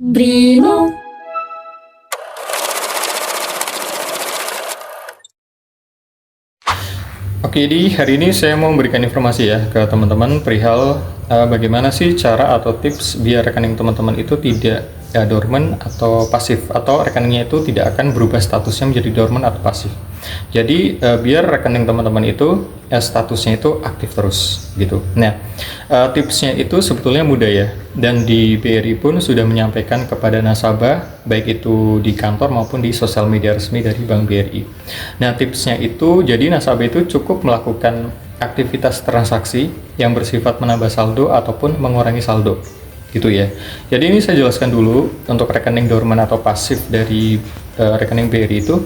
Brimo. Oke, di hari ini saya mau memberikan informasi ya ke teman-teman perihal bagaimana sih cara atau tips biar rekening teman-teman itu tidak dormant atau pasif, atau rekeningnya itu tidak akan berubah statusnya menjadi dormant atau pasif. Jadi biar rekening teman-teman itu statusnya itu aktif terus gitu. Nah, tipsnya itu sebetulnya mudah ya, dan di BRI pun sudah menyampaikan kepada nasabah baik itu di kantor maupun di sosial media resmi dari Bank BRI. Nah, tipsnya itu jadi nasabah itu cukup melakukan aktivitas transaksi yang bersifat menambah saldo ataupun mengurangi saldo gitu ya. Jadi ini saya jelaskan dulu untuk rekening dormant atau pasif dari rekening BRI itu.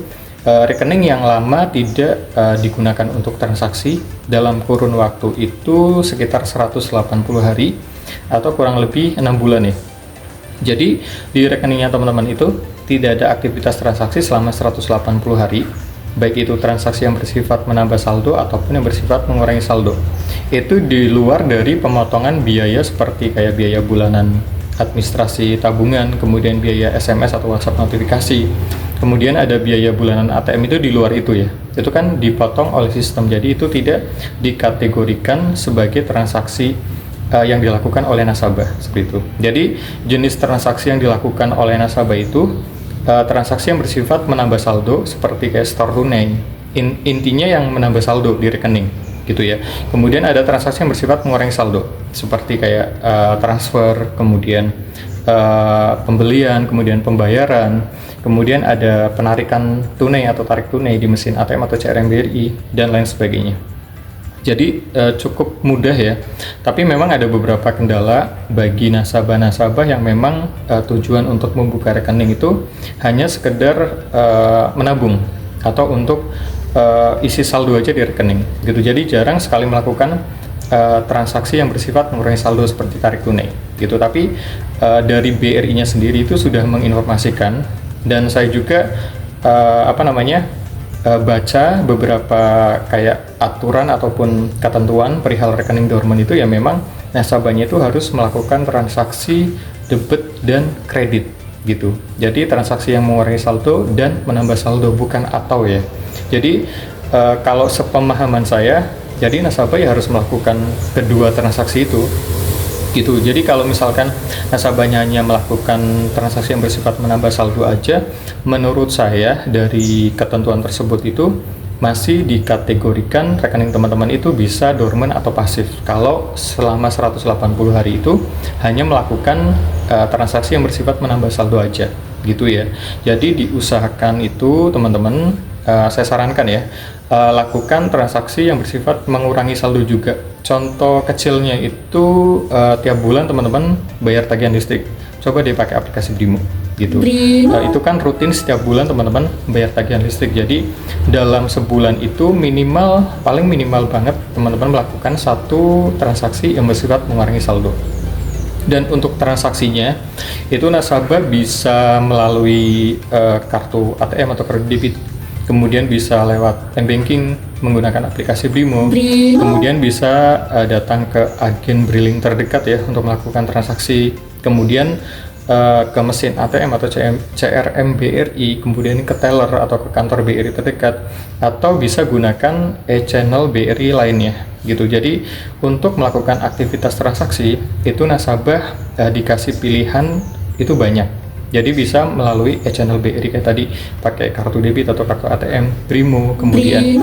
Rekening yang lama tidak digunakan untuk transaksi dalam kurun waktu itu sekitar 180 hari atau kurang lebih 6 bulan ya. Jadi di rekeningnya teman-teman itu tidak ada aktivitas transaksi selama 180 hari, baik itu transaksi yang bersifat menambah saldo ataupun yang bersifat mengurangi saldo. Itu di luar dari pemotongan biaya seperti kayak biaya bulanan administrasi tabungan, kemudian biaya SMS atau WhatsApp notifikasi, kemudian ada biaya bulanan ATM. Itu di luar itu ya, itu kan dipotong oleh sistem, jadi itu tidak dikategorikan sebagai transaksi yang dilakukan oleh nasabah seperti itu. Jadi jenis transaksi yang dilakukan oleh nasabah itu transaksi yang bersifat menambah saldo seperti kayak store tunai, intinya yang menambah saldo di rekening gitu ya. Kemudian ada transaksi yang bersifat mengurangi saldo seperti kayak transfer, kemudian pembelian, kemudian pembayaran, kemudian ada penarikan tunai atau tarik tunai di mesin ATM atau CRM BRI dan lain sebagainya. Jadi cukup mudah ya, tapi memang ada beberapa kendala bagi nasabah-nasabah yang memang tujuan untuk membuka rekening itu hanya sekedar menabung atau untuk isi saldo aja di rekening gitu. Jadi jarang sekali melakukan transaksi yang bersifat mengurangi saldo seperti tarik tunai gitu. Tapi dari BRI-nya sendiri itu sudah menginformasikan, dan saya juga baca beberapa kayak aturan ataupun ketentuan perihal rekening dormant itu ya, memang nasabahnya itu harus melakukan transaksi debit dan kredit gitu. Jadi transaksi yang mengurangi saldo dan menambah saldo, bukan atau ya. Jadi kalau sepemahaman saya, jadi nasabah ya harus melakukan kedua transaksi itu gitu. Jadi kalau misalkan nasabahnya hanya melakukan transaksi yang bersifat menambah saldo aja, menurut saya dari ketentuan tersebut itu masih dikategorikan rekening teman-teman itu bisa dormant atau pasif kalau selama 180 hari itu hanya melakukan transaksi yang bersifat menambah saldo aja gitu ya. Jadi diusahakan itu teman-teman, saya sarankan ya, lakukan transaksi yang bersifat mengurangi saldo juga. Contoh kecilnya itu tiap bulan teman-teman bayar tagihan listrik, coba deh pakai aplikasi Brimo gitu. Itu kan rutin setiap bulan teman-teman bayar tagihan listrik. Jadi dalam sebulan itu paling minimal banget teman-teman melakukan satu transaksi yang bersifat mengurangi saldo. Dan untuk transaksinya itu nasabah bisa melalui kartu ATM atau kredit debit, kemudian bisa lewat m-banking menggunakan aplikasi Brimo, kemudian bisa datang ke agen briling terdekat ya untuk melakukan transaksi, kemudian ke mesin ATM atau CRM BRI, kemudian ke teller atau ke kantor BRI terdekat, atau bisa gunakan e-channel BRI lainnya gitu. Jadi untuk melakukan aktivitas transaksi itu nasabah dikasih pilihan itu banyak. Jadi bisa melalui e-channel BRI kayak tadi, pakai kartu debit atau kartu ATM Brimo, kemudian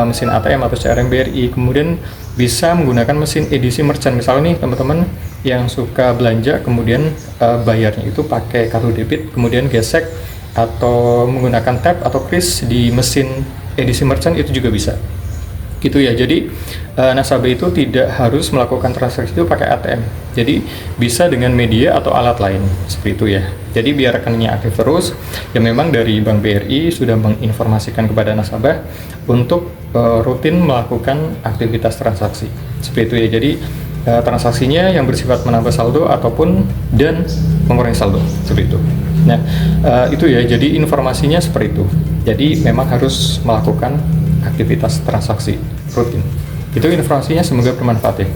mesin ATM atau CRM BRI, kemudian bisa menggunakan mesin edisi merchant. Misalnya nih teman-teman yang suka belanja, kemudian bayarnya itu pakai kartu debit, kemudian gesek atau menggunakan tap atau kris di mesin edisi merchant, itu juga bisa gitu ya. Jadi nasabah itu tidak harus melakukan transaksi itu pakai ATM, jadi bisa dengan media atau alat lain seperti itu ya. Jadi biar rekeningnya aktif terus ya, memang dari Bank BRI sudah menginformasikan kepada nasabah untuk rutin melakukan aktivitas transaksi seperti itu ya. Jadi transaksinya yang bersifat menambah saldo ataupun dan mengurangi saldo seperti itu. Nah itu ya, jadi informasinya seperti itu. Jadi memang harus melakukan aktivitas transaksi rutin. Itu informasinya, semoga bermanfaat ya.